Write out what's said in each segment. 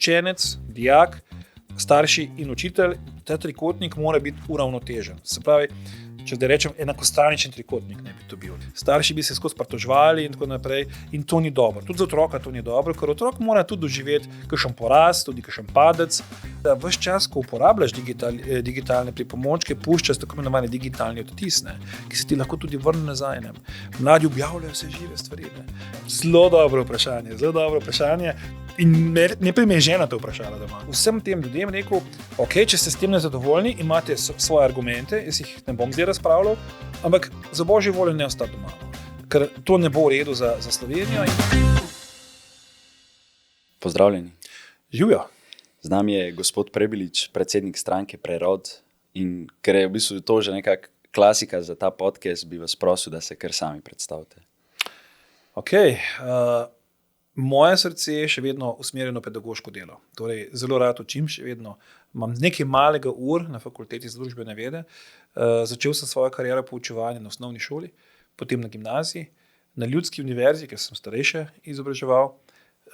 učenec, dijak, starši in učitelj, ta trikotnik mora biti uravnotežen. Se pravi, če zdaj rečem, enakostraničen trikotnik ne bi to bil. Starši bi se skozi pritoževali in tako naprej in to ni dobro. Tudi za otroka to ni dobro, ker otrok mora tudi doživeti kakšen poraz, tudi kakšen padec. Ves čas, ko uporabljaš digitalne pripomočke, puščaš tako imenovani digitalni odtis, ki se ti lahko tudi vrne nazaj. Mladi objavljajo vse žive stvari. Zelo dobro vprašanje. In najprej me je žena to vprašala doma. Vsem tem ljudem rekel, ok, če ste s tem nezadovoljni, imate svoje argumente, jaz jih ne bom zdaj razpravljal, ampak za božjo voljo ne ostati doma, ker to ne bo v redu za Slovenijo. Pozdravljeni. Živjo. Z nami je gospod Prebilič, predsednik stranke Prerod, in ker je v bistvu to že nekak klasika za ta podcast, bi vas prosil, da se kar sami predstavite. Ok, moje srce je še vedno usmerjeno v pedagoško delo. Torej, zelo rad učim, še vedno imam nekaj malega ur na fakulteti za družbene vede. Začel sem svojo kariero poučevanja na osnovni šoli, potem na gimnaziji, na Ljudski univerzi, ker sem starejše izobraževal.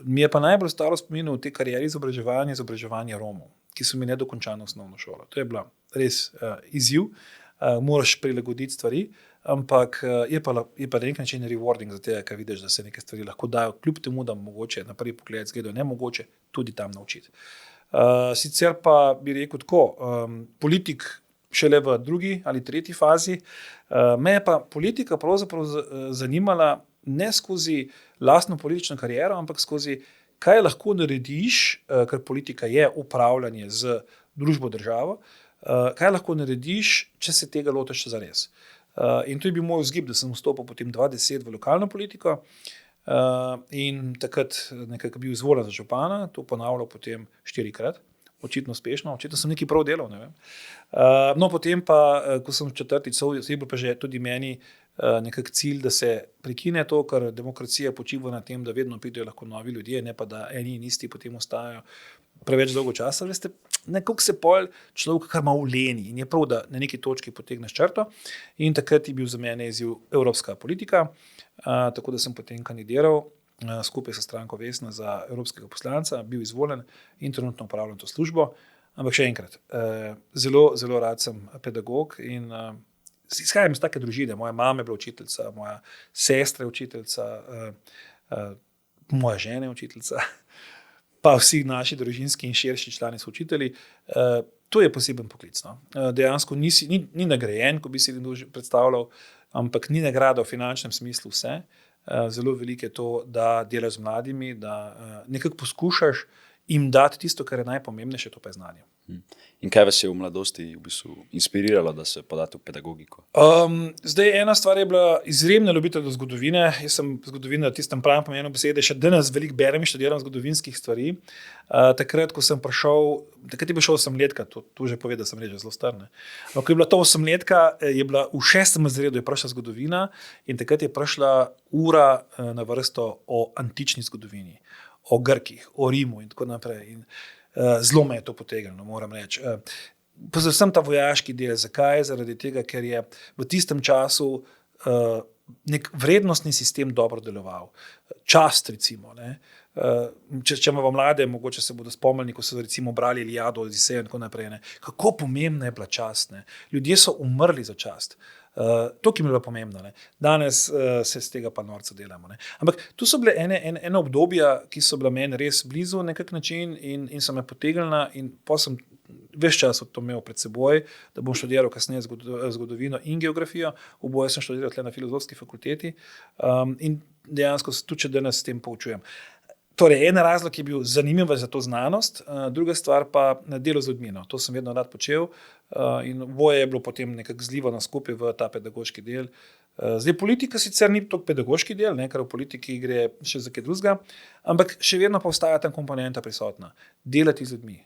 Mi je pa najbolj staro spomin v tej karieri izobraževanje Romov, ki so mi nedokončano osnovno šolo. To je bila res izziv, moraš prilagoditi stvari, ampak je pa na nek način rewarding za tega, ker vidiš, da se neke stvari lahko dajo, kljub temu, da mogoče na prvi pogled zgledajo nemogoče, tudi tam naučiti. Sicer pa bi rekel tako, politik šele v drugi ali tretji fazi, me je pa politika pravzaprav zanimala ne skozi lastno politično kariero, ampak skozi kaj lahko narediš, ker politika je upravljanje z družbo, državo, kaj lahko narediš, če se tega lotiš zares. In to je bil moj vzgib, da sem vstopil potem 2010 v lokalno politiko in takrat nekako bil izvoljen za župana, to ponavljal potem 4-krat, očitno uspešno, očitno sem nekaj prav delal, ne vem. No, potem pa, ko sem četrtič, je bil pa že tudi meni nekak cilj, da se prekine to, ker demokracija počiva na tem, da vedno pridejo lahko novi ljudje, ne pa da eni in isti potem ostajajo preveč dolgo časa. Veste, nekako se pol človek kar malo leni in je prav, da na neki točki potegneš črto. In takrat je bil za mene izziv evropska politika, tako da sem potem kandidiral skupaj s stranko Vesna za evropskega poslanca, bil izvoljen in trenutno upravljam to službo. Ampak še enkrat, zelo, zelo rad sem pedagog in izhajam iz take družine. Moja mama je bila učiteljica, moja sestra je učiteljica, moja žena je učiteljica, pa vsi naši družinski in širši člani so učitelji. To je poseben poklic. No. Dejansko ni nagrajen, ko bi si predstavljal, ampak ni nagrada v finančnem smislu vse. Zelo veliko je to, da delaš z mladimi, da nekako poskušaš jim dati tisto, kar je najpomembnejše, to pa je znanje. In kaj vas je v mladosti v bistvu inspiriralo, da se podate v pedagogiko? Zdaj, ena stvar je bila izjemna ljubitelj do zgodovine. Jaz sem zgodovina v tistem pravem pomenu besede, še danes veliko berem in študiram zgodovinskih stvari. Takrat, ko sem prišel, takrat je bil še 8-letka, to že pove, da sem reče zelo star. Ko je bila to 8-letka, je bila v 6. razredu je prišla zgodovina in takrat je prišla ura na vrsto o antični zgodovini, o Grkih, o Rimu in tako naprej. In zelo me je to potegnilo, moram reči. Predvsem ta vojaški del. Zakaj? Zaradi tega, ker je v tistem času nek vrednostni sistem dobro deloval. Čast, recimo. Če imamo mlade, mogoče se bodo spomnili, ko so recimo brali Iliado, Odisejo in tako naprej. Kako pomembna je bila čast. Ljudje so umrli za čast. To, ki mi je bilo pomembno. Danes se z tega pa norca delamo. Ampak tu so bile ene obdobja, ki so bila meni res blizu na nekak način in so me potegnila in pa sem ves čas to imel pred seboj, da bom študiral kasneje zgodovino in geografijo. Oboje sem študiral tle na filozofski fakulteti in dejansko tudi danes s tem poučujem. Torej, en razlog je bil zanimiv za to znanost, druga stvar pa delo z ljudmi. To sem vedno rad počel in oboje je bilo potem nekako zlivano skupaj v ta pedagoški del. Zdaj, politika sicer ni toliko pedagoški del, ker v politiki gre še za kaj drugega, ampak še vedno pa ostaja tam komponenta prisotna. Delati z ljudmi.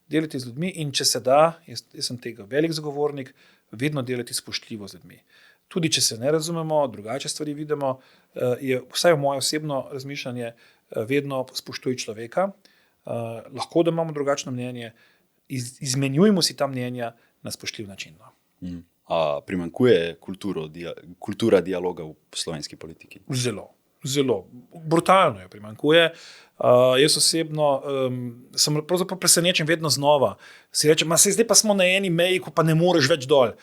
Delati z ljudmi in če se da, jaz sem tega velik zagovornik, vedno delati spoštljivo z ljudmi. Tudi če se ne razumemo, drugače stvari vidimo, je vsaj v moje osebno razmišljanje vedno spoštuj človeka, lahko da imamo drugačno mnenje, izmenjujemo si ta mnenja na spoštljiv način. A primanjkuje kultura dialoga v slovenski politiki? Zelo. Zelo. Brutalno jo primanjkuje. Jaz osebno sem pravzaprav presenečen vedno znova. Si rečem, zdaj pa smo na eni meji, ko pa ne moreš več dol.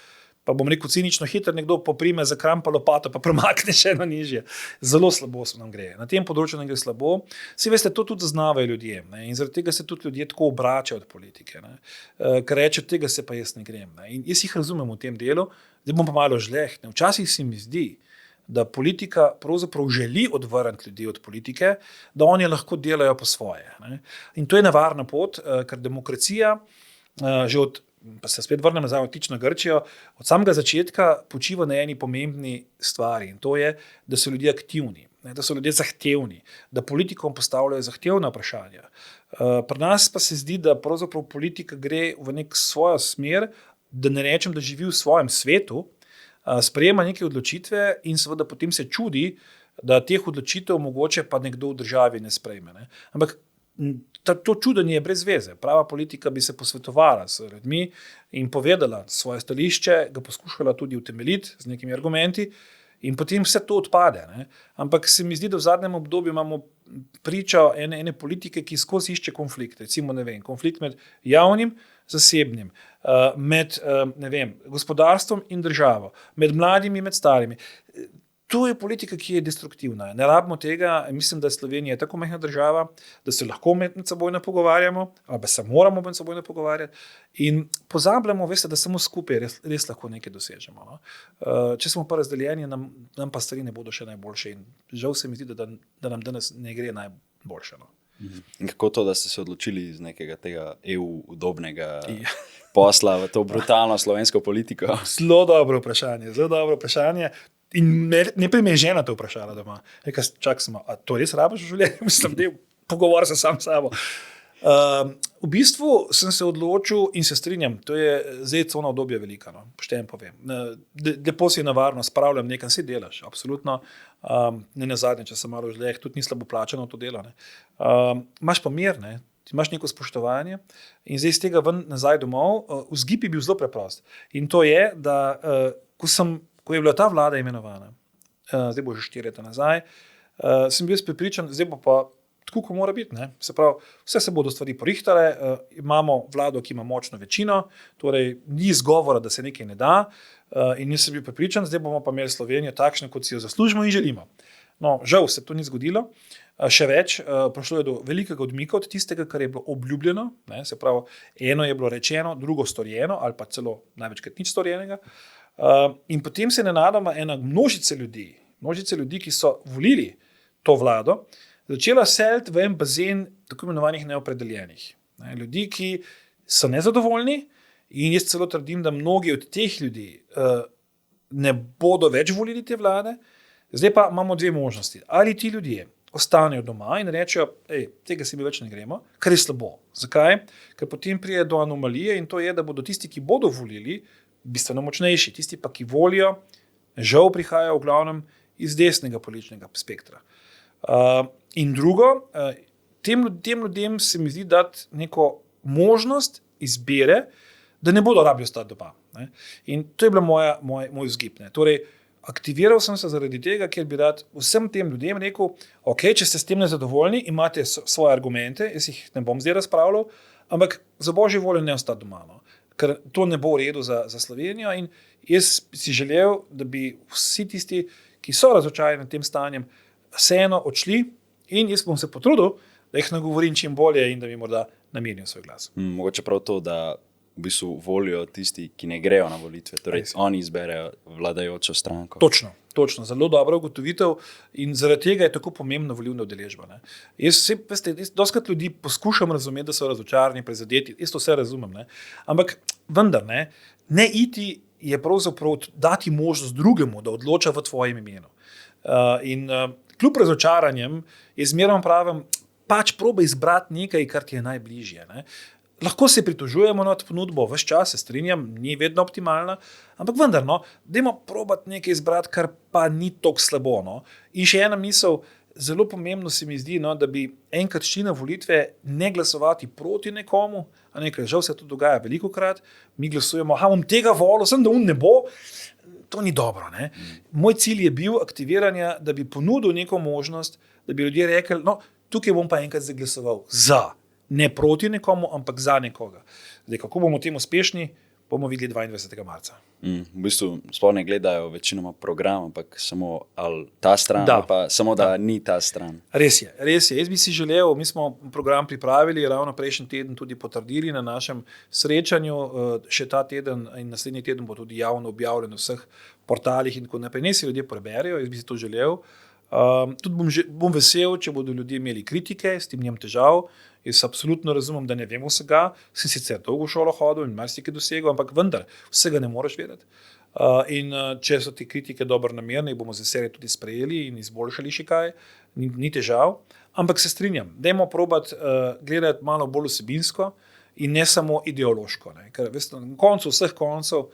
Pa bom rekel cinično hitro, nekdo poprime za krampa lopato, pa premakne še eno nižje. Zelo slabo se nam gre. Na tem področju nam gre slabo. Vsi veste, to tudi zaznavajo ljudje. Ne? In zaradi tega se tudi ljudje tako obračajo od politike. Ker reče, od tega se pa jaz ne grem. Ne? In jaz jih razumem v tem delu, da bom pa malo žlehne. Včasih se mi zdi, da politika pravzaprav želi odvrniti ljudi od politike, da oni lahko delajo po svoje. Ne? In to je nevarna pot, ker demokracija že od pa se spet vrnem nazaj v antično Grčijo, od samega začetka počiva na eni pomembni stvari in to je, da so ljudje aktivni, da so ljudje zahtevni, da politikom postavljajo zahtevna vprašanja. Pri nas pa se zdi, da pravzaprav politika gre v nek svojo smer, da ne rečem, da živi v svojem svetu, sprejema neke odločitve in seveda potem se čudi, da teh odločitev mogoče pa nekdo v državi ne sprejme. Ne? Ampak to čudenje je brez veze. Prava politika bi se posvetovala s ljudmi in povedala svoje stališče, ga poskušala tudi utemeljiti z nekimi argumenti in potem vse to odpade. Ne? Ampak se mi zdi, da v zadnjem obdobju imamo pričo ene politike, ki skozi išče konflikt. Recimo, konflikt med javnim, zasebnim, med gospodarstvom in državo, med mladimi, med starimi. To je politika, ki je destruktivna. Ne rabimo tega. Mislim, da Slovenija je tako majhna država, da se lahko med seboj ne pogovarjamo, ali se moramo med seboj ne pogovarjati. In pozabljamo, veste, da samo skupaj res lahko nekaj dosežemo. No? Če smo pa razdeljeni, nam pa stvari ne bodo še najboljše. In žal se mi zdi, da nam danes ne gre najboljše. No? In kako to, da ste se odločili iz nekega tega EU-udobnega posla v to brutalno slovensko politiko? Zelo dobro vprašanje. In najprej me je žena to vprašala doma. Rekla, čak smo, a to res rabiš v življenju? Mislim, da pogovor se sam s sabo. V bistvu sem se odločil in se strinjam, to je zdaj cona obdobja velika, no, poštejem povem. Lepo si navarno, spravljam nekam, si delaš, absolutno. Ne nazadnje, če sem malo žleh, tudi ni slabo plačano to delo. Imaš pa mir, ne? Imaš neko spoštovanje in zdaj iz tega ven nazaj domov. Vzgib je bil zelo preprost. In to je, da ko je bila ta vlada imenovana, zdaj bo že 4 leta nazaj, sem bil prepričan, zdaj bo pa tako, ko mora biti. Ne? Se pravi, vse se bodo stvari porihtale, imamo vlado, ki ima močno večino, torej ni izgovora, da se nekaj ne da, in jaz sem bil prepričan, zdaj bomo pa imeli Slovenijo takšno, kot si jo zaslužimo in želimo. No, žal se to ni zgodilo. Še več, prišlo je do velikega odmika od tistega, kar je bilo obljubljeno. Ne? Se pravi, eno je bilo rečeno, drugo storjeno ali pa celo največkrat nič storjenega. In potem se nenadoma ena množica ljudi, ki so volili to vlado, začela seliti v en bazen tako imenovanih neopredeljenih. Ljudi, ki so nezadovoljni in jaz celo trdim, da mnogi od teh ljudi ne bodo več volili te vlade. Zdaj pa imamo dve možnosti. Ali ti ljudje ostanejo doma in rečejo, tega si mi več ne gremo, kar je slabo. Zakaj? Ker potem pride do anomalije in to je, da bodo tisti, ki bodo volili, bistveno močnejši. Tisti pa, ki volijo, žal prihajajo v glavnem iz desnega političnega spektra. In drugo, tem ljudem se mi zdi dati neko možnost izbire, da ne bodo rabili ostati doma. Ne? In to je bila moj vzgib. Torej, aktiviral sem se zaradi tega, ker bi rad vsem tem ljudem rekel, če ste s tem nezadovoljni, imate svoje argumente, jaz jih ne bom zdaj razpravljal, ampak za božjo voljo ne ostati doma. No? Ker to ne bo v redu za Slovenijo in jaz si želel, da bi vsi tisti, ki so razočarani nad tem stanjem, vseeno odšli in jaz bom se potrudil, da jih nagovorim čim bolje in da mi morda namenijo svoj glas. Mogoče prav to, da v bistvu volijo tisti, ki ne grejo na volitve, torej oni izberejo vladajočo stranko. Točno, zelo dobra ugotovitev in zaradi tega je tako pomembna volilna udeležba. Ne? Jaz doskrat ljudi poskušam razumeti, da so razočarani, prizadeti, jaz to vse razumem, ne? Ampak vendar ne iti je pravzaprav dati možnost drugemu, da odloča v tvojem imenu. Kljub razočaranjem je zmeraj pravim, pač proba izbrati nekaj, kar ti je najbližje. Ne? Lahko se pritožujemo nad ponudbo, ves čas se strinjam, ni vedno optimalna, ampak vendar, dajmo probati nekaj izbrati, kar pa ni tako slabo. No? In še ena misel, zelo pomembno se mi zdi, da bi enkrat šli na volitve ne glasovati proti nekomu, žal se to dogaja velikokrat, mi glasujemo, bom tega volil, sem da ne bo. To ni dobro. Ne? Moj cilj je bil aktiviranje, da bi ponudil neko možnost, da bi ljudje rekli, no, tukaj bom pa enkrat zaglasoval za, ne proti nekomu, ampak za nekoga. Zdaj, kako bomo v tem uspešni, bomo videli 22. marca. V bistvu sploh ne gledajo večinoma program, ampak samo ali ta stran, Da. ali pa samo da ni ta stran. Res je. Jaz bi si želel, mi smo program pripravili, ravno prejšnji teden tudi potrdili na našem srečanju, še ta teden in naslednji teden bo tudi javno objavljen na vseh portalih in tako naprej. Ne si ljudje preberijo, jaz bi si to želel. Tudi bom vesel, če bodo ljudje imeli kritike, s tem nimam težav. Jaz absolutno razumem, da ne vem vsega, sem sicer dolgo v šolo hodil in marsikaj dosegel, ampak vendar vsega ne moreš vedeti. In če so te kritike dobronamerne, jih bomo z veseljem tudi sprejeli in izboljšali še kaj, ni težav. Ampak se strinjam, dajmo probati gledati malo bolj vsebinsko in ne samo ideološko. Ne? Ker veste, na koncu vseh koncev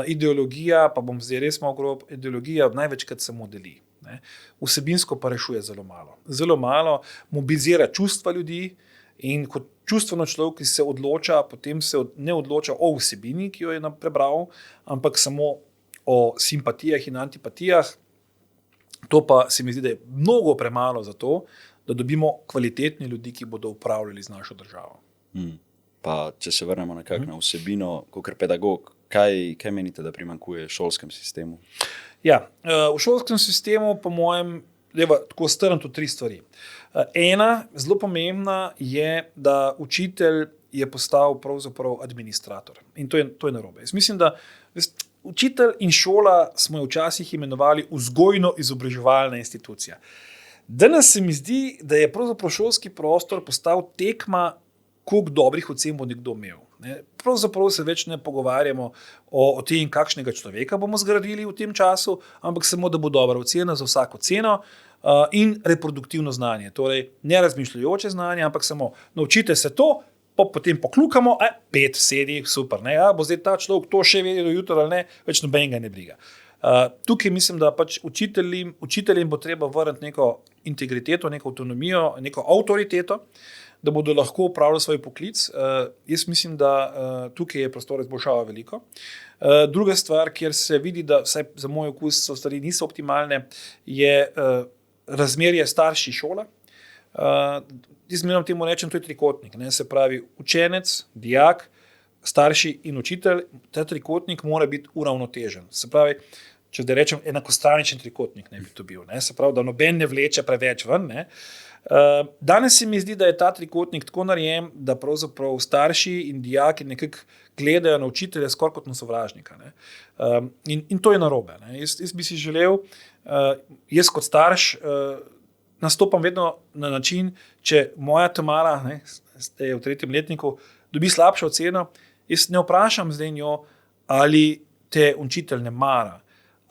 ideologija, pa bom zdaj res malo grob, ideologija največkrat samo deli. Ne? Vsebinsko pa rešuje zelo malo. Zelo malo mobilizira čustva ljudi in kot čustveno človek, ki se odloča, potem se ne odloča o vsebini, ki jo je prebral, ampak samo o simpatijah in antipatijah. To pa se mi zdi, da je mnogo premalo za to, da dobimo kvalitetne ljudi, ki bodo upravljali z našo državo. Pa če se vrnemo nekako na vsebino, kot pedagog, kaj menite, da primanjkuje v šolskem sistemu? Ja, v šolskem sistemu, po mojem, tako strnem tudi 3 stvari. Ena, zelo pomembna je, da učitelj je postal pravzaprav administrator. In to je narobe. Jaz mislim, da učitelj in šola smo jo včasih imenovali vzgojno-izobraževalna institucija. Danes se mi zdi, da je pravzaprav šolski prostor postal tekma, koliko dobrih ocen bo nekdo imel. Pravzaprav se več ne pogovarjamo o tem, kakšnega človeka bomo zgradili v tem času, ampak samo, da bo dobra ocena za vsako ceno in reproduktivno znanje. Torej, ne razmišljajoče znanje, ampak samo naučite se to, potem poklukamo, 5 sedi, super. Ne? Bo zdaj ta človek to še vedel do jutra ali ne, več nobenega ne briga. Tukaj mislim, da pač učiteljem bo treba vrniti neko integriteto, neko avtonomijo, neko avtoriteto, da bodo lahko upravljali svoj poklic. Jaz mislim, da tukaj je prostora izboljšava veliko. Druga stvar, kjer se vidi, da vsaj za moj okus so stvari niso optimalne, je razmerje starši šola. Jaz menim temu rečem, to je trikotnik. Ne? Se pravi, učenec, dijak, starši in učitelj, ta trikotnik mora biti uravnotežen. Se pravi, če da rečem, enakostraničen trikotnik ne bi to bil. Ne? Se pravi, da noben ne vleče preveč ven. Ne? Danes se mi zdi, da je ta trikotnik tako narejen, da pravzaprav starši in dijaki nekako gledajo na učitelja skoraj kot na sovražnika. Ne? In to je narobe. Ne? Jaz bi si želel, jaz kot starš nastopam vedno na način, če moja Tamara, zdaj je v 3. letniku, dobi slabšo oceno, jaz ne vprašam zdaj njo, ali te učitelj ne mara,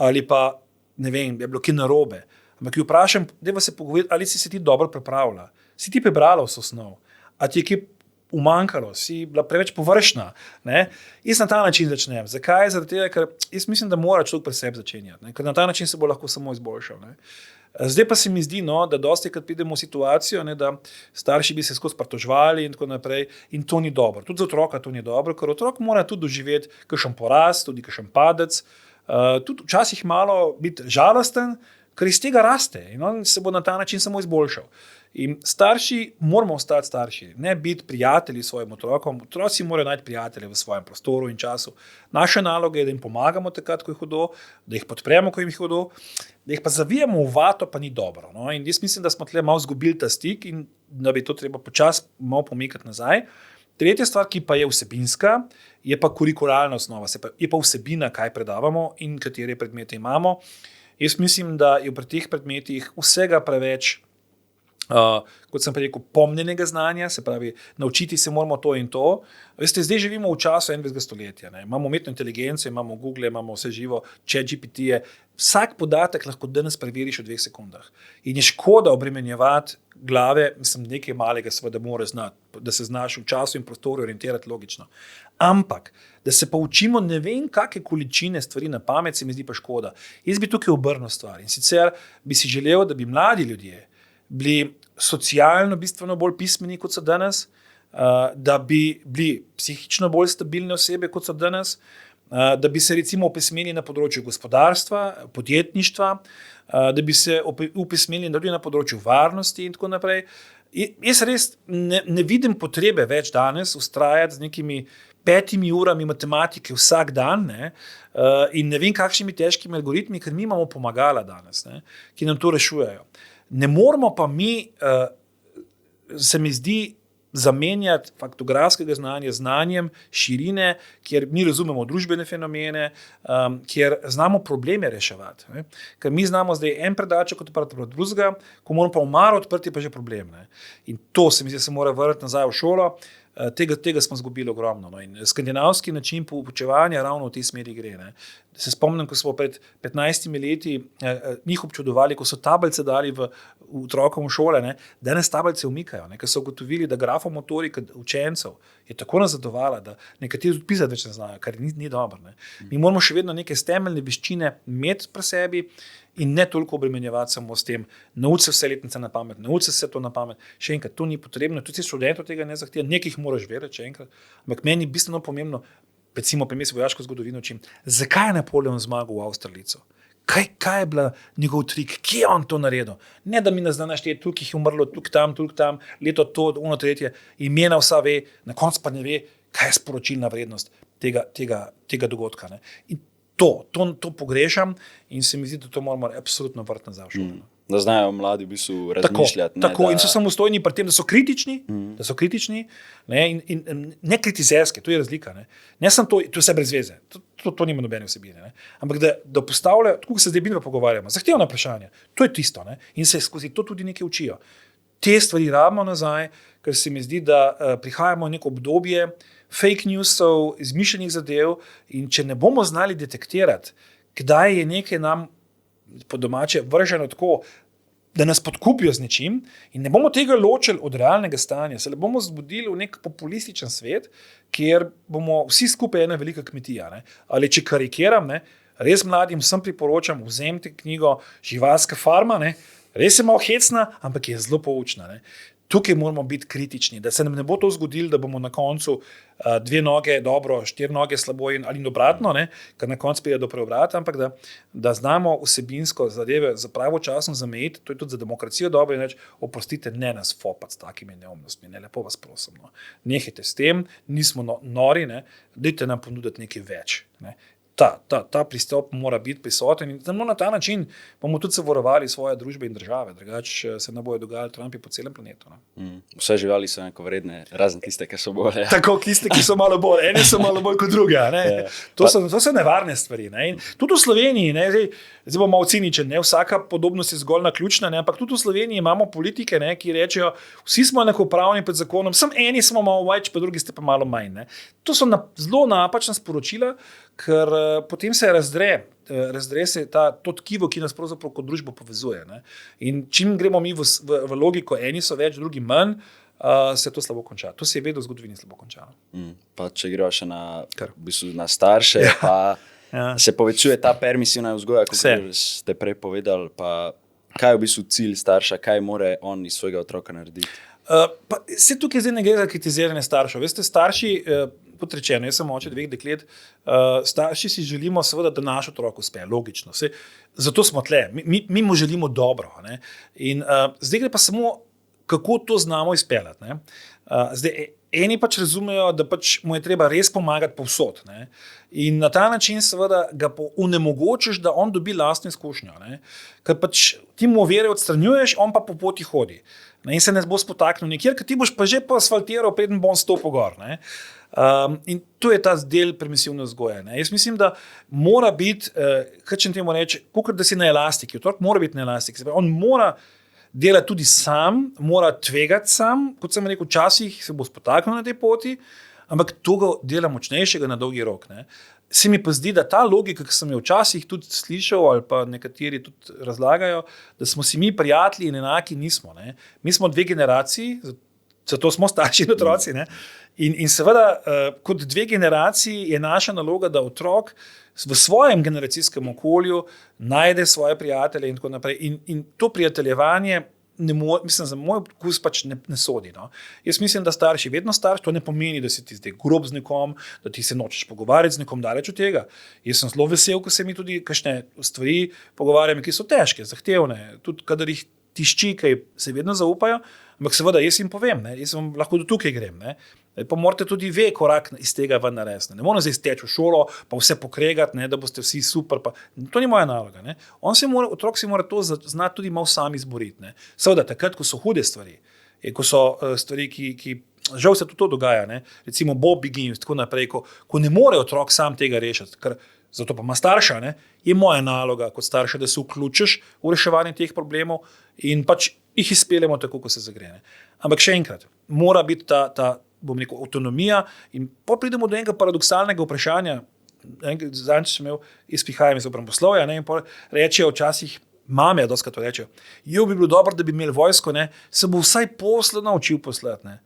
ali pa ne vem, je bilo kaj narobe. Ampak jo vprašam, dajva se pogovoriti, ali si se ti dobro pripravila, si ti prebrala vso snov, a ti je kaj umanjkalo, si bila preveč površna. Ne? Jaz na ta način začnem. Zakaj? Zaradi tega, ker jaz mislim, da mora človek pri sebi začenjati, ne? Ker na ta način se bo lahko samo izboljšal. Ne? Zdaj pa se mi zdi, da dostikrat pridemo v situacijo, ne, da starši bi se skozi pritoževali in tako naprej, in to ni dobro. Tudi za otroka to ni dobro, ker otrok mora tudi doživeti kakšen poraz, tudi kakšen padec, tudi včasih malo biti žalosten, ker iz tega raste in on se bo na ta način samo izboljšal. In starši moramo ostati starši, ne biti prijatelji svojim otrokom. Otroci morajo najti prijatelje v svojem prostoru in času. Naša naloga je, da jim pomagamo takrat, ko je hudo, da jih podpremo, ko jim je hudo, da jih pa zavijemo v vato, pa ni dobro. No? In jaz mislim, da smo tle malo zgubili ta stik in da bi to treba počasi malo pomikati nazaj. Tretja stvar, ki pa je vsebinska, je pa kurikularna osnova, je pa vsebina, kaj predavamo in katere predmete imamo. Jaz mislim, da je pri teh predmetih vsega preveč, kot sem rekel, pomnjenega znanja, se pravi, naučiti se moramo to in to. Veste, zdaj živimo v času 21. stoletja. Ne? Imamo umetno inteligenco, imamo Google, imamo vse živo, ChatGPT-je. Vsak podatek lahko danes preveriš v 2 sekundah. In je škoda obremenjevati glave, mislim, nekaj malega seveda mora znati, da se znaš v času in prostoru orientirati logično. Ampak, da se poučimo ne vem kakšne količine stvari na pamet, se mi zdi pa škoda. Jaz bi tukaj obrnil stvar. In sicer bi si želel, da bi mladi ljudje bili socialno bistveno bolj pismeni, kot so danes, da bi bili psihično bolj stabilne osebe, kot so danes, da bi se recimo opismenili na področju gospodarstva, podjetništva, da bi se opismenili tudi na področju varnosti in tako naprej. Jaz res ne vidim potrebe več danes vztrajati z nekimi 5 urami matematike vsak dan, ne, in ne vem kakšnimi težkimi algoritmi, ker mi imamo pomagala danes, ne, ki nam to rešujejo. Ne moramo pa mi, se mi zdi, zamenjati faktografskega znanja z znanjem širine, kjer mi razumemo družbene fenomene, kjer znamo probleme reševati. Ne. Ker mi znamo zdaj en predaček odprti proti drugega, ko moramo pa omaro odprti, pa že problem. Ne. In to se mi zdi, se mora vrniti nazaj v šolo. Tega smo izgubili ogromno. No. In skandinavski način poučevanja ravno v tej smeri gre. Ne. Se spomnim, ko smo pred 15 leti njih občudovali, ko so tablice dali v otrokom v šole, ne. Danes tablice umikajo, ne, ker so ugotovili, da grafomotorika učencev je tako nazadovala, da nekateri tudi pisati več ne znajo, kar ni dobro. Ne. Mi moramo še vedno neke temeljne veščine imeti pri sebi in ne toliko obremenjevati samo s tem, nauči se vse letnice na pamet, nauči se vse to na pamet. Še enkrat, to ni potrebno, tudi študentov tega ne zahteva, nekaj moraš vedeti, še enkrat. Ampak meni je bistveno pomembno, recimo pri meni vojaško zgodovino učim, zakaj je Napoleon zmagal v Avstralijo? Kaj je bila njegov trik, kje je on to naredil? Ne, da mi ne zna našteti, tukaj je umrlo, tukaj tam, leto to, ono tretje, imena vsa ve, na koncu pa ne ve, kaj je sporočilna vrednost tega dogodka. Ne? In to pogrešam in se mi zdi, da to moramo absolutno vrti nazaj v šolo. Da znajo mladi v bistvu razmišljati. Tako, in so samostojni pri tem, da so kritični, ne, in ne kritizerske, to je razlika. Ne samo to je vse brez veze, to nima nobene vsebine. Ne. Ampak da postavljajo, tako se zdaj binva pogovarjamo, zahtevna vprašanja, to je tisto, ne, in se skozi to tudi nekaj učijo. Te stvari rabimo nazaj, ker se mi zdi, da prihajamo v neko obdobje fake newsov, izmišljenih zadev, in če ne bomo znali detektirati, kdaj je nekaj nam po domače vrženo tako, da nas podkupijo z nečim, in ne bomo tega ločili od realnega stanja, se ne bomo zbudili v nek populističen svet, kjer bomo vsi skupaj ena velika kmetija. Ne? Ali če karikiram, ne? Res mladim vsem priporočam, vzemite knjigo Živalska farma, ne? Res je malo hecna, ampak je zelo poučna. Ne? Tukaj moramo biti kritični, da se nam ne bo to zgodilo, da bomo na koncu 2 noge dobro, 4 noge slabo ali obratno, ne, ker na koncu pride do preobrata, ampak da znamo vsebinsko zadeve za pravočasno zamejiti, to je tudi za demokracijo dobro, in reči, oprostite, ne nas fopati s takimi neumnostmi, ne, lepo vas prosim. No. Nehajte s tem, nismo nori, ne, dajte nam ponuditi nekaj več. Ne. Ta pristop mora biti prisoten in samo na ta način bomo tudi zavarovali svoje družbe in države, drugače se ne bojo dogajali Trumpi po celem planetu. No. Vse živali so enako vredne, razen tiste, ki so bolj. Ja. Tako, tiste, ki so malo bolj, ene so malo bolj kot druge. Ne? To so nevarne stvari. Ne? In tudi v Sloveniji, ne? Zdaj bomo malo cinični, ne? Vsaka podobnost je zgolj naključna, ne? Ampak tudi v Sloveniji imamo politike, ne? Ki rečejo, vsi smo enakopravni pred zakonom, samo eni smo malo več, pa drugi ste pa malo manj. Ne? To so zelo napačna sporočila, ker potem se razdre se to tkivo, ki nas pravzaprav kot družbo povezuje. Ne? In čim gremo mi v logiko, eni so več, drugi manj, se to slabo konča. To se je vedno v zgodovini slabo končalo. Pa če gremo še na starše, pa se povečuje ta permisivna vzgoja, kot ste prej povedali, pa kaj je v bistvu cilj starša, kaj mora on iz svojega otroka narediti? Se tukaj zdaj ne gre za kritiziranje staršev. Veste, starši, kot rečeno, jaz sem oče 2 deklet, starši si želimo seveda, da naš otrok uspe, logično. Zato smo tle, mi mu želimo dobro. Ne? In zdaj gre pa samo, kako to znamo izpeljati. Ne? Zdaj, eni pač razumejo, da pač mu je treba res pomagati povsod. Ne? In na ta način seveda ga onemogočiš, da on dobi lastno izkušnjo. Ne? Ker pač ti mu ovire odstranjuješ, on pa po poti hodi. Ne? In se ne bo spotaknil nikjer, ker ti boš pa že asfaltiral, preden bom stopil gor. Ne? In to je ta del permisivne vzgoje. Ne? Jaz mislim, da mora biti, kaj če temu reče, kakor da si na elastiki. Otrok mora biti na elastiki. On mora delati tudi sam, mora tvegati sam, kot sem rekel, včasih se bo spotaknil na tej poti, ampak to ga dela močnejšega na dolgi rok. Ne? Se mi pa zdi, da ta logika, ki sem jo včasih tudi slišal, ali pa nekateri tudi razlagajo, da smo si mi prijatelji in enaki, nismo. Ne? Mi smo 2 generaciji, zato smo starši in otroci. Ne? In seveda, kot 2 generaciji je naša naloga, da otrok v svojem generacijskem okolju najde svoje prijatelje in tako naprej. In to prijateljevanje mislim, za moj okus pač ne sodi. No. Jaz mislim, da starši vedno starši, to ne pomeni, da si ti zdaj grob z nekom, da ti se nočeš pogovarjati z nekom, daleč od tega. Jaz sem zelo vesel, ko se mi tudi kakšne stvari pogovarjam, ki so težke, zahtevne, tudi kadar jih tišči, ki se vedno zaupajo, ampak seveda jaz jim povem, ne, jaz vam lahko do tukaj grem, ne. Pa morate tudi ve korak iz tega ven narediti. Ne moramo zdaj steči v šolo, pa vse pokregati, ne, da boste vsi super. Pa, to ni moja naloga. Ne. Otrok si mora to znati tudi malo sami izboriti. Ne. Seveda, takrat, ko so hude stvari, ko so stvari, ki žal se tudi to dogaja, ne. Recimo Bobby Games, tako naprej, ko ne more otrok sam tega rešiti, ker zato pa ima starša, ne, je moja naloga kot starša, da se vključiš v reševanje teh problemov in pač jih izpeljemo tako, ko se zagrene. Ampak še enkrat, mora biti ta bom rekel, avtonomija in pa pridemo do enega paradoksalnega vprašanja. Zadnjič sem imel, jaz prihajam iz obramboslovja, ne, in pa rečejo včasih, mame doskrat to rečejo, bi bilo dobro, da bi imeli vojsko, ne, se bo vsaj posle naučil poslati. Ne.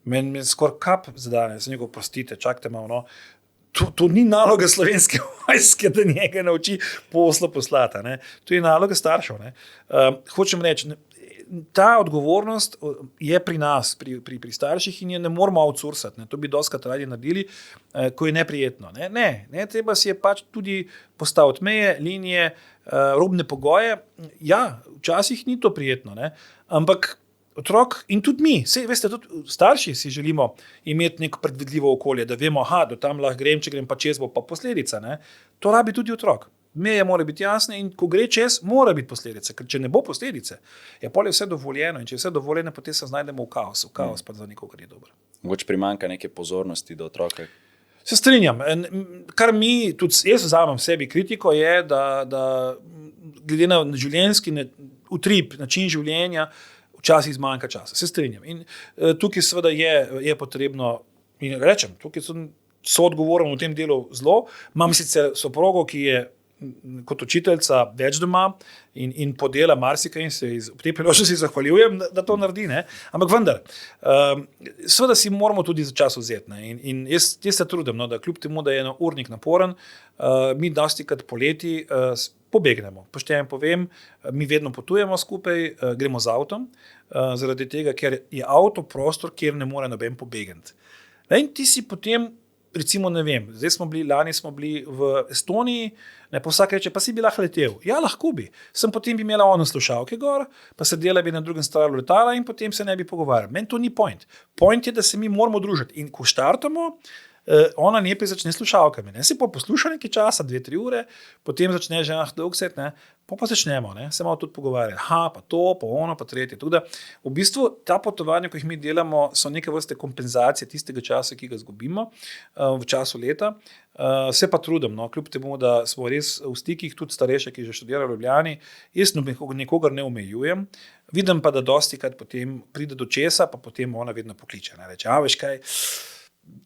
Meni skoraj kap zadane, se njega prostite, čakajte malo, no. To ni naloga slovenske vojske, da njega nauči posla poslati. Ne. To je naloga staršev. Ne. Hočem reči, ta odgovornost je pri nas, pri starših in je ne moramo outsourcati. Ne. To bi doskrat radi naredili, ko je neprijetno. Ne, treba si je pač tudi postaviti meje, linije, robne pogoje. Ja, včasih ni to prijetno, ne. Ampak otrok in tudi mi, veste, tudi starši si želimo imeti neko predvidljivo okolje, da vemo, do tam lahko grem, če grem pa čez, bo pa posledica. Ne. To rabi tudi otrok. Meje mora biti jasne in ko gre čez, mora biti posledice, ker če ne bo posledice, je polje vse dovoljeno in če je vse dovoljeno, potem se znajdemo v kaosu. Kaos pa za nikogar ni dober. Mogoče primanjka neke pozornosti do otroka. Se strinjam. Kar mi, tudi jaz vzamem sebi kritiko, je, da glede na življenjski utrip, način življenja, včasih zmanjka časa. Se strinjam. In tukaj seveda je potrebno, in rečem, tukaj so odgovoren v tem delu zelo. Imam sicer soprogo, ki je kot učiteljica več doma in podela marsikaj in se ob tej priložnosti zahvaljujem, da to naredi. Ne? Ampak vendar, seveda si moramo tudi za čas vzeti. Ne? In jaz se trudim, no, da kljub temu, da je urnik naporen, mi dostikrat poleti pobegnemo. Poštejem povem, mi vedno potujemo skupaj, gremo z avtom, zaradi tega, ker je avto prostor, kjer ne more noben pobegniti. In ti si potem, recimo, ne vem, lani smo bili v Estoniji, ne, pa vsak reče, pa si bi lahko letel. Ja, lahko bi. Potem bi imela ono slušalke gor, pa sedela bi na drugem stranu letala in potem se ne bi pogovarjali. Meni to ni point. Point je, da se mi moramo družiti. In ko štartamo, ona najprej začne slušalkami. Ne? Se pa posluša nekaj časa, 2-3 ure, potem začne že dolg set, ne? Pa začnemo, ne? Se malo tudi pogovarjati. Pa to, pa ono, pa tretje. Tako da v bistvu ta potovanja, ko jih mi delamo, so neke vrste kompenzacije tistega časa, ki ga izgubimo v času leta. Se pa trudim, no? Kljub temu, da smo res v stikih, tudi starejše, ki že študirajo v Ljubljani, jaz nikogar ne omejujem. Vidim pa, da dostikrat potem pride do česa, pa potem ona vedno pokliče. Ne? Reče, veš kaj,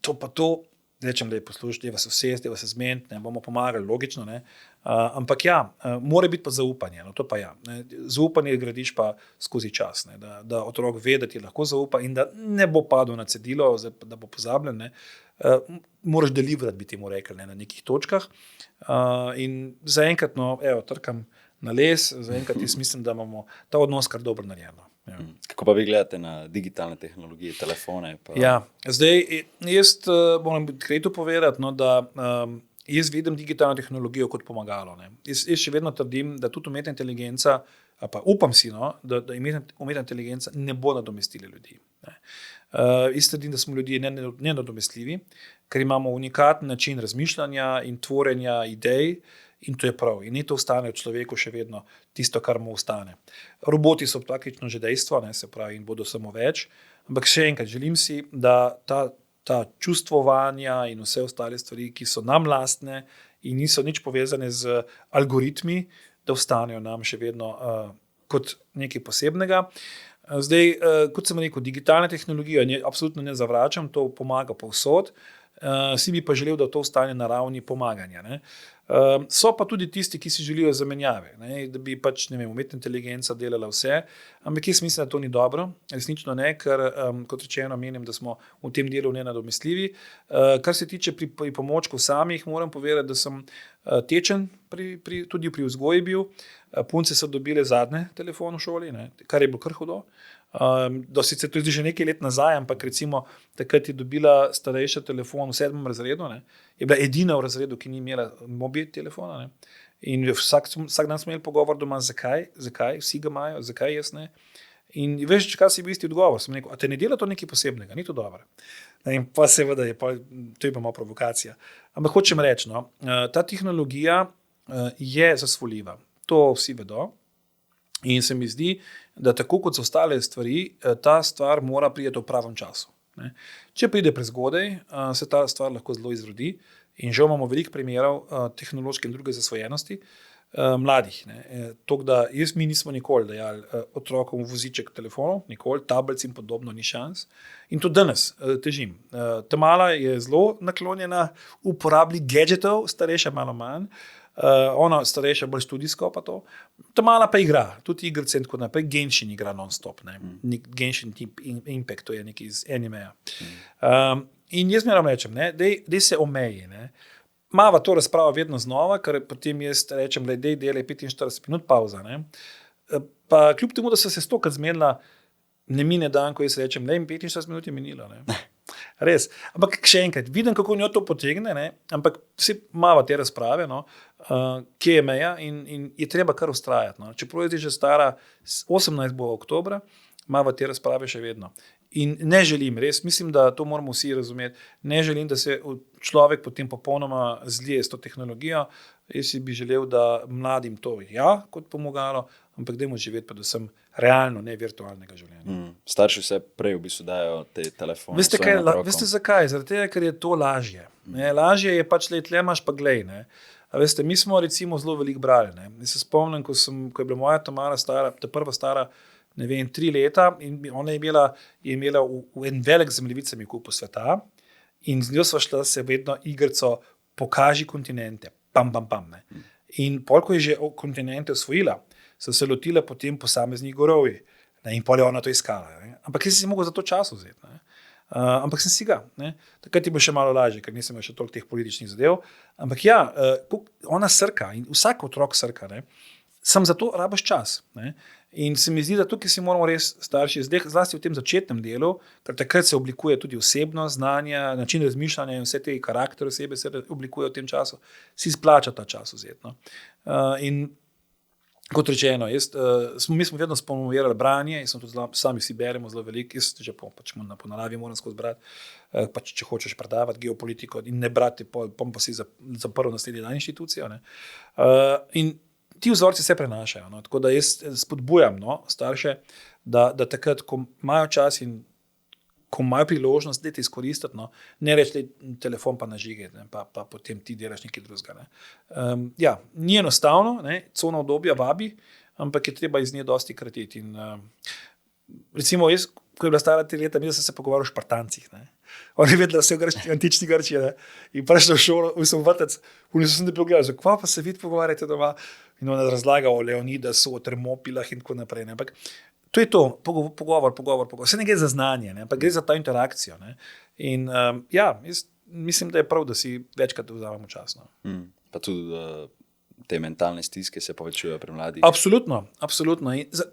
to pa to, rečem, da je poslušati, da se vsesti, da se zmeniti, ne bomo pomagali, logično, ne. Ampak ja, mora biti pa zaupanje, no to pa ja. Ne. Zaupanje gradiš pa skozi čas, ne. Da otrok ve, da ti lahko zaupa in da ne bo padel na cedilo, da bo pozabljen, ne. Moraš delivati, bi ti mu rekel, ne, na nekih točkah. In zaenkrat, no, trkam na les, zaenkrat jaz mislim, da imamo ta odnos kar dobro narejeno. Ja. Kako pa vi gledate na digitalne tehnologije, telefone? Pa... Ja, zdaj jaz moram odkrito povedati, no, da jaz vidim digitalno tehnologijo kot pomagalo. Ne. Jaz še vedno trdim, da tudi umetna inteligenca, pa upam si, no, da umetna inteligenca ne bo nadomestila ljudi. Ne. Jaz trdim, da smo ljudje nenadomestljivi, ker imamo unikaten način razmišljanja in tvorenja idej. In to je prav. In ni to ostane v človeku še vedno tisto, kar mu ostane. Roboti so praktično že dejstvo, ne, se pravi, in bodo samo več. Ampak še enkrat, želim si, da ta čustvovanja in vse ostale stvari, ki so nam lastne in niso nič povezane z algoritmi, da ostanejo nam še vedno kot nekaj posebnega. Zdaj, kot sem rekel, digitalna tehnologija absolutno ne zavračam, to pomaga povsod. si bi pa želel, da to ostane na ravni pomaganja. Ne. So pa tudi tisti, ki si želijo zamenjave, ne, da bi pač, ne vem, umetna inteligenca delala vse, ampak jaz mislim, da to ni dobro, resnično ne, ker kot rečeno menim, da smo v tem delu nenadomestljivi. Kar se tiče pri pomočkov samih, moram povedati, da sem tečen tudi pri vzgoji bil. Punce so dobile zadnje telefon v šoli, ne, kar je bilo kar hudo. Sicer to je že nekaj let nazaj, ampak recimo takrat je dobila starejša telefon v 7. razredu, ne, je bila edina v razredu, ki ni imela mobil telefona, ne, in vsak dan smo imeli pogovor doma, zakaj, vsi ga imajo, zakaj jaz ne. In veš, kaj si bil isti odgovor, sem rekel, a te ne dela to nekaj posebnega, ni to dobro. In pa seveda to je pa malo provokacija. Ampak hočem reči, no, ta tehnologija je zasvoljiva, to vsi vedo. In se mi zdi, da tako kot so ostale stvari, ta stvar mora priti v pravem času. Ne. Če pride prezgodaj, se ta stvar lahko zelo izrodi in žal imamo veliko primerov tehnološke in druge zasvojenosti mladih. Mi nismo nikoli dajali otrokom voziček telefonov, nikoli, tablic in podobno, ni šans. In tudi danes težim. Ta mala je zelo naklonjena uporabi gadgetov, starejša malo manj. Ona starejša bolj študijsko pa to. Ta mala pa igra, tudi igrice in tako naprej. Genshin igra non-stop. Genshin Impact, to je nekaj iz animeja. In jaz moram rečem, dej se omeji. Mava to razpravo vedno znova, ker potem jaz rečem, da delaj 45 minut pauza. Ne? Pa kljub temu, da so se 100krat zmenila, ne mine dan, ko jaz rečem, 45 minut je minilo. Ne? Res. Ampak še enkrat, vidim, kako njo to potegne, ne? Ampak vsi mava te razprave, no? Kje je meja in je treba kar ustrajati. No? Čeprav je že stara 18 bo oktobra, mava te razprave še vedno. In ne želim, res mislim, da to moramo vsi razumeti, ne želim, da se človek potem popolnoma zlije s to tehnologijo. Jaz si bi želel, da mladim to kot pomagalo, ampak dajmo živeti predvsem realno, ne virtualnega življenja. Starši vse prej v bistvu dajo te telefone. Veste zakaj? Zaradi tega, ker je to lažje. Lažje je pač, tle imaš pa glej. Veste, mi smo recimo zelo veliko brali. Jaz se spomnim, ko je bila moja Tamara stara, ta prva stara, 3 leta in ona je imela v en velik zemljevid sem ji kupil sveta in z njo sva šla se vedno igrico Pokaži kontinente. Pam. In pol, ko je že kontinente osvojila, so se lotila potem posameznih gorovji. In pol je ona to iskala. Ampak jaz sem si mogel za to čas vzeti. Ampak sem si ga. Takrat je bilo še malo lažje, ker nisem imel še toliko teh političnih zadev. Ampak ona srka in vsak otrok srka. Sam za to rabiš čas. In se mi zdi, da tukaj si moramo res starši, zlasti v tem začetnem delu, ker takrat se oblikuje tudi osebnost, znanja, način razmišljanja in vse te karakter osebe se oblikuje v tem času, si splača ta čas vzeti. In kot rečeno, mi smo vedno spomovirali branje, sami si beremo zelo veliko, jaz že po naravi moram skozi brati, pač če hočeš predavati geopolitiko in ne brati, pa si zaprl naslednji dan inštitucijo. In ti vzorci se prenašajo. Tako da jaz spodbujam starše, da takrat, ko imajo čas in ko imajo priložnost, da te izkoristiti, ne reči, telefon pa nažigaj, pa potem ti delaš nekaj drugega. Ni enostavno, cona obdobja vabi, ampak je treba iz nje dosti kratiti. Recimo jaz, ko je bila stara 3 leta, mislim, da sem se pogovarjal o Špartancih. On je vedela vse v antični Grčiji. In prišel v šolo, sem vrtec, v njih sem ne pogledal, kva pa se vidi pogovarjate doma. In ona razlaga o Leonidasu, o Termopilah in tako naprej. Ampak to je to, pogovor. Vse ne gre za znanje, ampak gre za ta interakcijo. In jaz mislim, da je prav, da si večkrat vzamemo čas. Pa tudi te mentalne stiske se povečujejo pri mladih. Absolutno.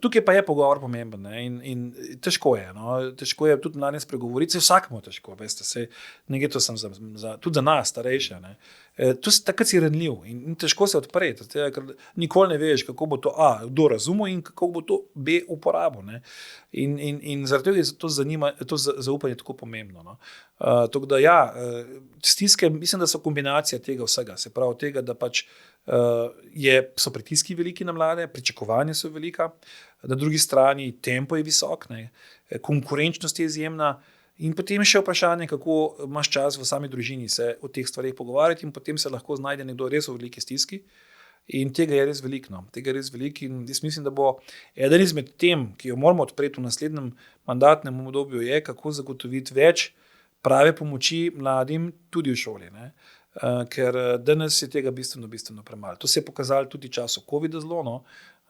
Tukaj pa je pogovor pomemben. In težko je. Težko je tudi mladim spregovoriti, vsakemu težko. Veste, ne gre to samo tudi za nas, starejše. Takrat si ranljiv in težko se odpreti, ker nikoli ne veš, kako bo to kdo razumel in kako bo to B uporabil. In zaradi tega je to zaupanje tako pomembno. Tako da stiske, mislim, da so kombinacija tega vsega. Se pravi tega, da pač so pritiski veliki na mlade, pričakovanja so velika, na drugi strani tempo je visok, konkurenčnost je izjemna. In potem še vprašanje, kako imaš čas v sami družini se o teh stvarih pogovarjati in potem se lahko znajde nekdo res v veliki stiski in tega je res veliko. In jaz mislim, da bo eden izmed tem, ki jo moramo odpreti v naslednjem mandatnem obdobju, je, kako zagotoviti več prave pomoči mladim tudi v šoli, ne? Ker danes je tega bistveno premalo. To se je pokazalo tudi v času COVID-a zelo, no?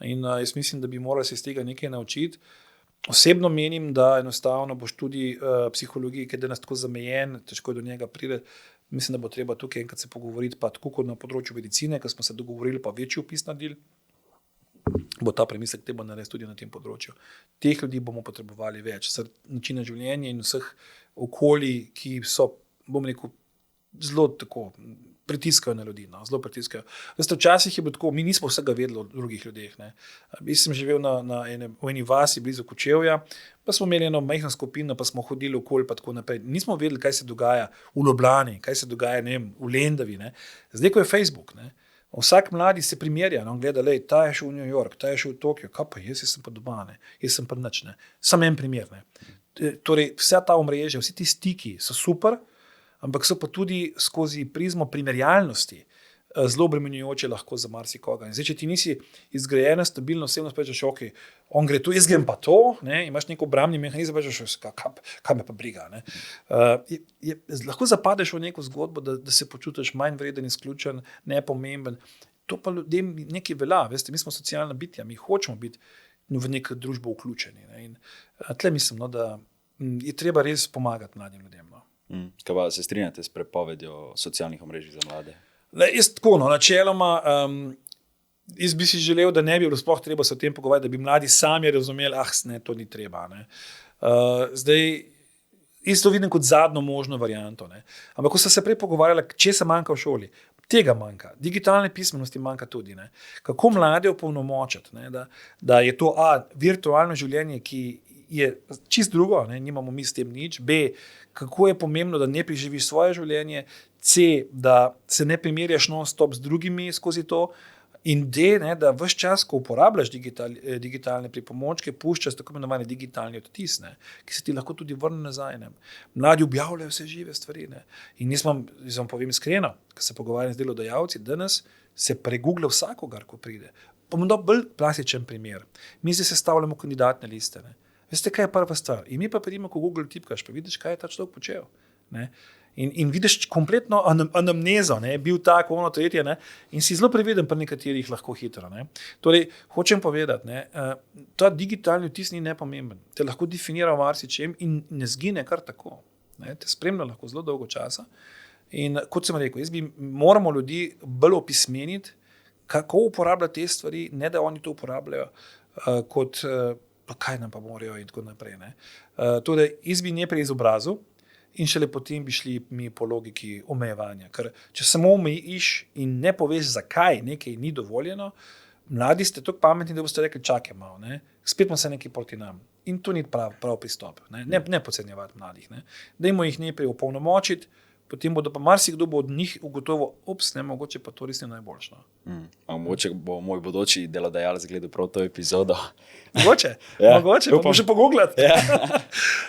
In jaz mislim, da bi morali se iz tega nekaj naučiti. Osebno menim, da enostavno boš tudi psihologiji, ki je danes tako zamejen, težko je do njega pride. Mislim, da bo treba tukaj enkrat se pogovoriti, pa tako kot na področju medicine, ker smo se dogovorili, pa večji vpis naredili, bo ta premislek treba narediti tudi na tem področju. Teh ljudi bomo potrebovali več, načina življenja in vseh okolij, ki so, bom rekel, zelo tako pritiskajo na ljudi, no, zelo pritiskajo. Veste, včasih je bilo tako, mi nismo vsega vedeli o drugih ljudeh, ne. Jaz sem živel v eni vasi blizu Kočevja, pa smo imeli eno majhno skupino, pa smo hodili okoli pa tako naprej. Nismo vedeli, kaj se dogaja v Ljubljani, kaj se dogaja, ne vem, v Lendavi, ne. Zdaj, ko je Facebook, ne, vsak mladi se primerja, no, gleda, lej, ta je šel v New York, ta je šel v Tokio, kaj pa jaz sem pa doma, ne, jaz sem pa nič, ne. Samo en primer, ne. Torej, vsa ta omrežja, vsi ti stiki so super, ampak so pa tudi skozi prizmo primerjalnosti zelo obremenjujoče lahko za marsikoga. In zdaj, če ti nisi izgrajena, stabilna osebnost, pa rečeš, ok, on gre tu, jaz grem pa to, ne, imaš nek obrambni mehanizem, pa rečeš, kaj me pa briga, ne. Lahko zapadeš v neko zgodbo, da se počutiš manj vreden, izključen, nepomemben. To pa ljudem nekaj velja, veste, mi smo socialna bitja, mi hočemo biti v neko družbo vključeni. Ne. In tle mislim, no, da je treba res pomagati mladim ljudem. No. Kaj pa se strinjate s prepovedjo socialnih omrežij za mlade? Jaz tako, no, načeloma, jaz bi si želel, da ne bi bilo sploh treba se o tem pogovarjati, da bi mladi sami razumeli, ne, to ni treba. Ne. Zdaj, jaz to vidim kot zadnjo možno varianto. Ne. Ampak ko so se prej pogovarjali, če se manjka v šoli, tega manjka. Digitalne pismenosti manjka tudi. Ne. Kako mlade opolnomočiti, ne, da je to virtualno življenje, ki je čist drugo, ne, nimamo mi s tem nič, B, kako je pomembno, da ne preživiš svoje življenje, C, da se ne primerjaš non-stop z drugimi skozi to, in D, ne, da ves čas, ko uporabljaš digitalne pripomočke, puščaš tako imenovani digitalni odtis, ne, ki se ti lahko tudi vrne nazaj. Ne. Mladi objavljajo vse žive stvari. Ne. In jaz vam povem iskreno, ko se pogovarjam z delodajalci, danes se pregoogla vsakogar, ko pride. Pa bom dal bolj klasičen primer. Mi zdaj sestavljamo kandidatne liste. Ne. Veste, kaj je prva stvar? In mi pa pridimo, ko Google tipkaš, pa vidiš, kaj je ta človek počel. Ne? In vidiš kompletno anamnezo, ne? Bil tako, ono, tretje, ne? In si zelo previden pri nekaterih lahko hitro. Ne? Torej, hočem povedati, ne? Ta digitalni vtis ni nepomemben. Te lahko definira v marsičem in ne zgine kar tako. Ne? Te spremlja lahko zelo dolgo časa. In kot sem rekel, moramo ljudi bolj opismeniti, kako uporabljati te stvari, ne da oni to uporabljajo kot pa kaj nam pa morajo in tako naprej. Ne. Torej, jaz bi najprej izobrazil in šele potem bi šli mi po logiki omejevanja. Ker če samo omejiš in ne poveš, zakaj nekaj ni dovoljeno, mladi ste tako pametni, da boste rekli, čakaj malo, ne. Spet ima se nekaj proti nam. In to ni prav pristop. Ne podcenjevati mladih. Ne. Dajmo jih najprej opolnomočiti, potem bodo pa marsikdo od njih ugotovil, ne, mogoče pa to res ni najboljše. Mogoče bo moj bodoči delodajalec gledal prav to epizodo. Mogoče, pa bo še pogooglati.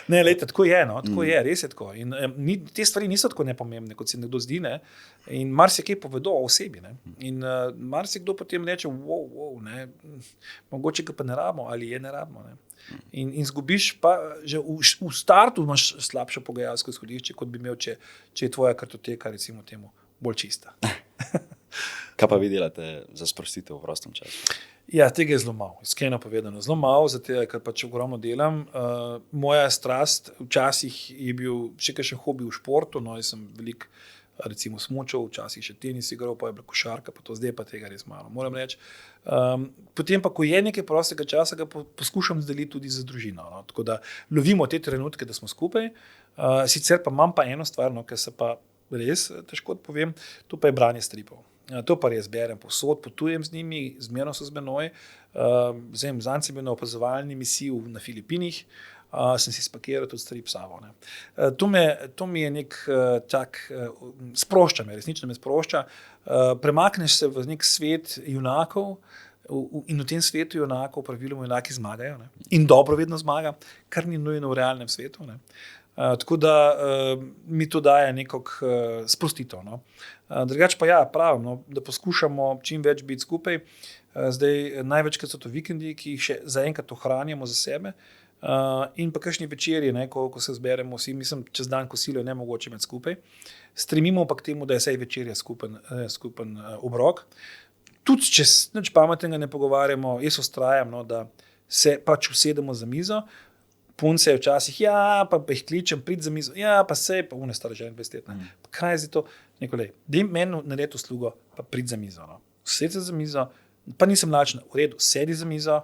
Ne, lejte, tako je, no, tako je, res je tako. In te stvari niso tako nepomembne, kot se nekdo zdi, ne. In marsikaj povedo o osebi, ne. In marsikdo potem reče, wow, ne, mogoče ga pa ne rabimo ali je ne rabimo, ne. In zgubiš pa, že v startu imaš slabše pogajalsko izhodišče, kot bi imel, če je tvoja kartoteka, recimo temu, bolj čista. Kaj pa vi delate za sprostitev v prostem času? Ja, tega je zelo malo, iskreno povedano. Zelo malo, zato ker pač ogromno delam. Moja strast včasih je bil še kakšen hobi v športu, no, jaz sem veliko recimo smučal, včasih še tenis igral, pa je bila košarka, pa to zdaj pa tega res malo, moram reči. Potem pa, ko je nekaj prostega časa, ga poskušam deliti tudi z družino. No? Tako da lovimo te trenutke, da smo skupaj. Sicer pa imam pa eno stvar, no, ker se pa res težko odpovem, to pa je branje stripov. To pa res berem povsod, potujem z njimi, zmerno so z menoj. Zanj sem bil na opazovalni misiji na Filipinih, sem si spakiral tudi strip savo. Ne. To mi je nek tak, sprošča me, resnično me sprošča. Premakneš se v nek svet junakov in v tem svetu junakov praviloma junaki zmagajo. Ne. In dobro vedno zmaga, kar ni nujno v realnem svetu. Ne. Tako da mi to daje nekako sprostitev. No. Drugače pa ja, pravim, no, da poskušamo čim več biti skupaj. Zdaj največkrat so to vikendi, ki jih še zaenkrat ohranjamo za sebe. In pa kakšni večerji, ko se zberemo vsi, mislim, čez dan kosilo je nemogoče med skupaj. Stremimo pa k temu, da je vsej večerja skupen obrok. Tudi, če nič pametnega ne pogovarjamo, jaz vztrajam, da se pač usedemo za mizo, punce je včasih, pa jih kličem, prid za mizo, pa sej, pa une stare žene 20 let. Pa kaj je zdaj to? Nekole, dej meni narediti uslugo, pa prid za mizo. Sedi se za mizo, pa nisem lačna, v redu, sedi za mizo,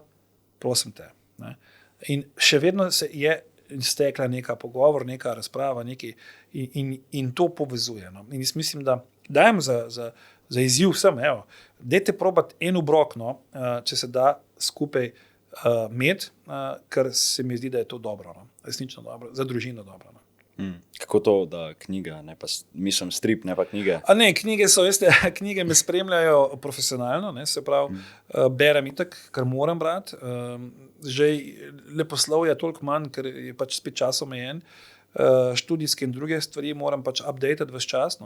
prosim te. Ne? In še vedno se je stekla neka pogovor, neka razprava, in to povezuje. No? In jaz mislim, da dajem za izziv vsem, dajte probati en obrok, če se da skupaj med, ker se mi zdi, da je to dobro, resnično dobro, za družino dobro. Kako to, da knjiga, ne pa, mislim, strip, ne pa knjige? Ne, knjige so, veste, knjige me spremljajo profesionalno, se pravi, berem itak, kar moram brati. Že leposlovje je toliko manj, ker je pač spet čas omejen. Študijske in druge stvari moram pač updatati ves čas,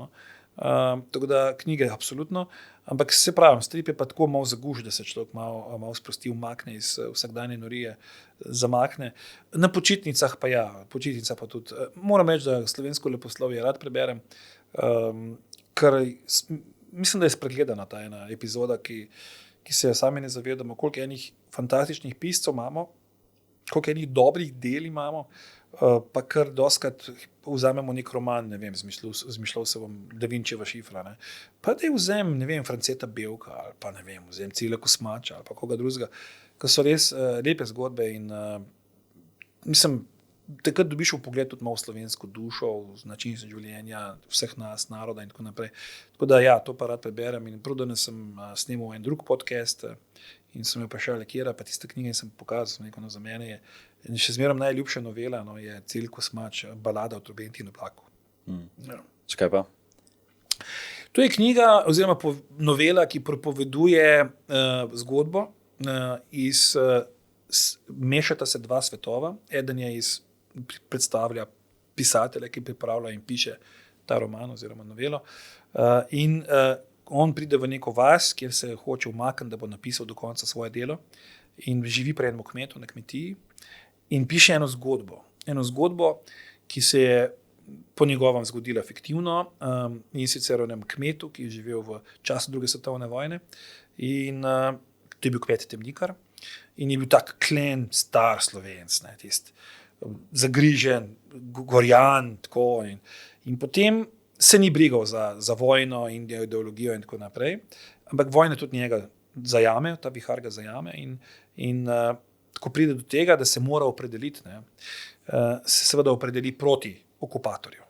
tako da knjige absolutno, ampak se pravim, strip je pa tako malo zaguš, da se človek malo sprosti, umakne iz vsakdanje norije, zamakne. Na počitnicah pa počitnica pa tudi. Moram reči, da slovensko leposlovje rad preberem, ker mislim, da je spregledana ta ena epizoda, ki se sami ne zavedamo, koliko enih fantastičnih piscev imamo, koliko enih dobrih del imamo, pa kar doskrat vzamemo nek roman, ne vem, zmišljal se bom Da Vinčeva šifra, pa da vzem, ne vem, Franceta Bevka, ali pa ne vem, vzem Cile Kosmača, ali pa koga drugega, ki so res lepe zgodbe in mislim, takrat dobiš v pogled tudi malo slovensko dušo, način življenja vseh nas, naroda in tako naprej. Tako da to pa rad preberem in prav danes sem snemal en drug podcast in sem jo vprašal, kjera, pa tiste knjige sem pokazal, za mene je še zmeraj najljubša novela, je Cile Kosmač, Balada o trobenti in oblaku. Čakaj pa? To je knjiga oziroma novela, ki pripoveduje zgodbo mešata se dva svetova. Eden je predstavlja pisatelja, ki pripravlja in piše ta roman oziroma novelo, in on pride v neko vas, kjer se hoče umakniti, da bo napisal do konca svoje delo, in živi pri enem kmetu na kmetiji in piše eno zgodbo, ki se je po njegovem zgodila fiktivno, in sicer o enem kmetu, ki je živel v času druge svetovne vojne, in to je bil kmet Temnikar in je bil tak klen, star Slovenc, tisti zagrižen, gorjan, tako, in potem se ni brigal za vojno in ideologijo in tako naprej, ampak vojna tudi njega zajame, ta vihar ga zajame in tako pride do tega, da se mora opredeliti, se seveda opredeli proti okupatorju.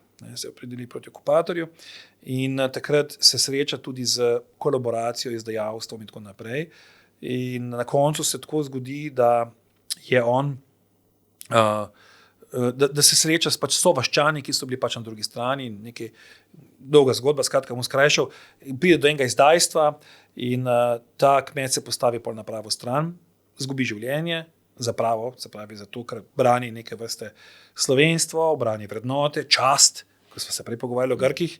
In takrat se sreča tudi z kolaboracijo, izdajavstvom in tako naprej. In na koncu se tako zgodi, da je on, da se sreča s sovaščani, ki so bili pač na drugi strani, in nekaj dolga zgodba, skratka bom skrajšal, pride do enega izdajstva in ta kmet se postavi pol na pravo stran, zgubi življenje, za pravo, se pravi zato, ker brani neke vrste slovenstvo, brani vrednote, čast, ko smo se prej pogovarjali o Grkih,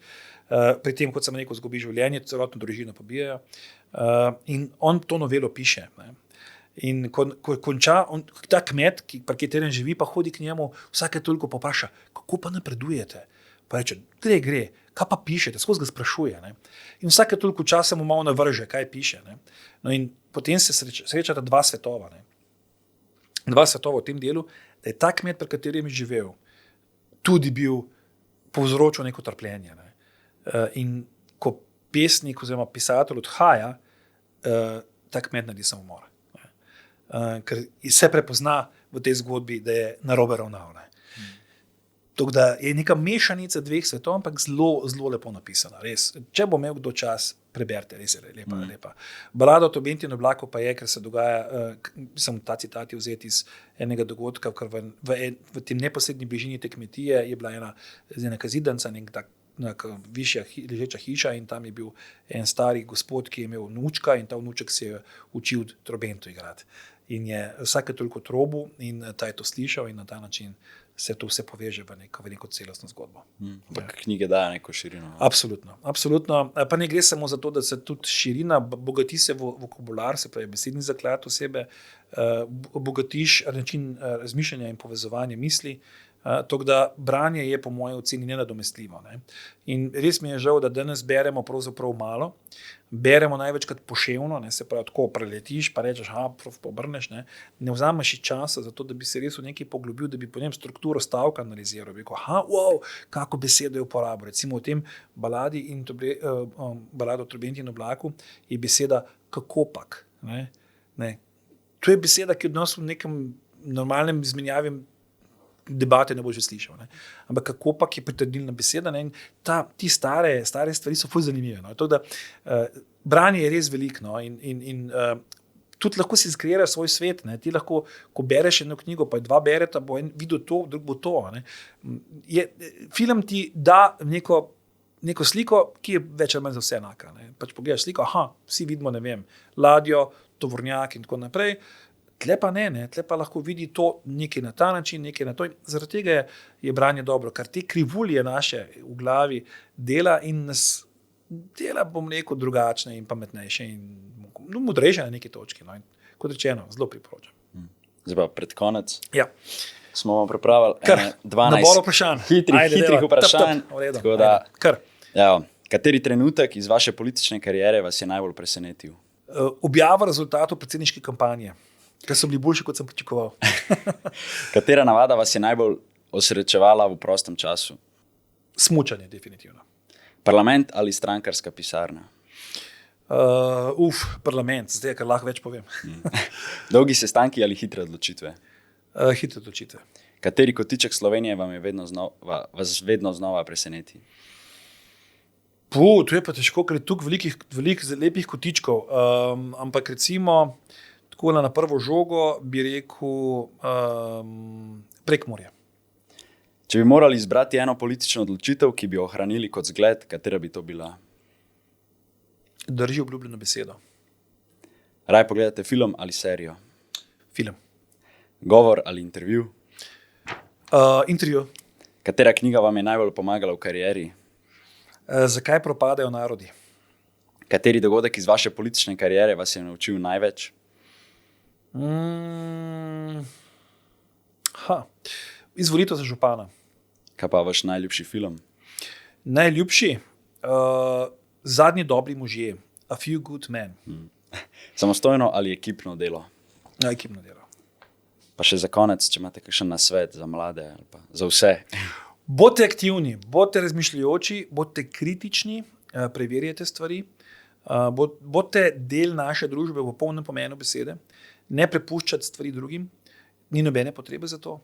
pri tem, kot sem rekel, zgubi življenje, celotno družino pobijajo, in on to novelo piše. In ko konča, ta kmet, pri katerem živi, pa hodi k njemu, vsake toliko popraša, kako pa napredujete? Pa reče, gre, kaj pa pišete, skozi ga sprašuje. In vsake toliko časa mu malo navrže, kaj piše. No in potem se srečata dva svetova. Dva svetova v tem delu, da je ta kmet, pri katerem je živel, tudi bil povzročil neko trpljenje. In ko pesnik oziroma pisatelj odhaja, ta kmet naredi samomor. Ker se prepozna v tej zgodbi, da je narobe ravnal. Tako da je neka mešanica dveh svetov, ampak zelo, zelo lepo napisana. Res. Če bo imel kdo čas, preberite, res je lepa. Balada o trobenti in oblaku pa je, ker se dogaja, ta citat je vzet iz enega dogodka, ker v tem neposrednji bližini te kmetije je bila neka zidanca, neka višja ležeča hiša, in tam je bil en stari gospod, ki je imel vnučka, in ta vnuček se je učil trobento igrati. In je vsake toliko trobil in ta je to slišal in na ta način se to vse poveže v neko celostno zgodbo. Knjige dajo neko širino. Absolutno. Pa ne gre samo za to, da se tudi širina, bogati se vokabular, se pravi besedni zaklad osebe, bogatiš način razmišljanja in povezovanja misli. Tako da branje je po moji oceni nenadomestljivo. Ne? In res mi je žal, da danes beremo pravzaprav malo, beremo največkrat poševno, ne? Se pravi tako preletiš, pa rečeš, obrneš, ne vzameš časa za to, da bi se res v nekaj poglobil, da bi po njem strukturo stavka analiziral, bi rekel, kako besedo je uporabil. Recimo v tem balado o trobenti in oblaku je beseda kakopak. Ne? To je beseda, ki od nas v nekem normalnem izmenjavi debate ne boš že slišal. Ne? Ampak kako pa je pritrdilna beseda, ne? In ti stare stvari so ful zanimive. No? To, da, branje je res veliko, no? in tudi lahko si skreiraš svoj svet. Ne? Ti lahko, ko bereš eno knjigo, pa je dva bereta, bo en videl to, drug bo to. Ne? Film ti da neko sliko, ki je več ali manj za vse enaka. Ne? Pač pogledaš sliko, vsi vidimo, ne vem, ladjo, tovornjak in tako naprej. Tle pa ne, tle pa lahko vidi to nekaj na ta način, nekaj na to. Zaradi tega je branje dobro, ker te krivulje naše v glavi dela in nas dela, bom rekel, drugačne in pametnejše in modrejše na neki točki. No. Kot rečeno, zelo priporočam. Zdaj pa pred konec. Ja. Smo vam pripravili 12 vprašanj. Hitrih vprašanj. Tako da, kateri trenutek iz vaše politične kariere vas je najbolj presenetil? Objava rezultatov predsedniške kampanje. Ker so bili boljši, kot sem pričakoval. Katera navada vas je najbolj osrečevala v prostem času? Smučanje, definitivno. Parlament ali strankarska pisarna? Parlament, zdaj, ker lahko več povem. Dolgi sestanki ali hitre odločitve? Hitre odločitve. Kateri kotiček Slovenije vas vedno znova preseneti? To je pa težko, ker je tukaj veliko lepih kotičkov. Ampak recimo tako na prvo žogo bi rekel Prekmurje. Če bi morali izbrati eno politično odločitev, ki bi jo ohranili kot zgled, katera bi to bila? Drži obljubljeno besedo. Raj pogledate film ali serijo? Film. Govor ali intervju? Intervju. Katera knjiga vam je najbolj pomagala v karieri? Zakaj propadajo narodi? Kateri dogodek iz vaše politične kariere vas je naučil največ? Izvolitev za župana. Kaj pa vaš najljubši film? Najljubši? Zadnji dobri možje. A Few Good Men. Samostojno ali ekipno delo? Ekipno delo. Pa še za konec, če imate kakšen nasvet za mlade ali pa za vse. Bodite aktivni, bodite razmišljajoči, bodite kritični, preverjajte stvari, bodite del naše družbe v polnem pomenu besede. Ne prepuščati stvari drugim, ni nobene potrebe za to.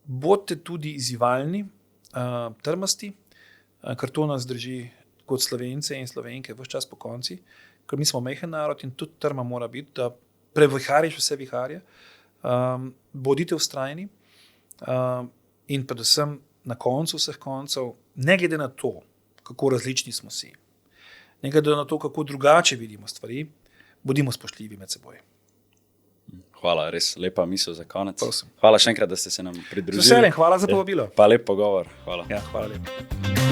Bodite tudi izzivalni, trmasti, ker to nas drži kot Slovence in Slovenke ves čas po konci, ker mi smo majhen narod in tudi trma mora biti, da previhariš vse viharje. Bodite vztrajni in predvsem na koncu vseh koncev, ne glede na to, kako različni smo si, ne glede na to, kako drugače vidimo stvari, bodimo spoštljivi med seboj. Hvala, res lepa misel za konec. Prosim. Hvala še enkrat, da ste se nam pridružili. Z veseljem, hvala za povabilo. Pa lep pogovor. Hvala. Ja, hvala lepa.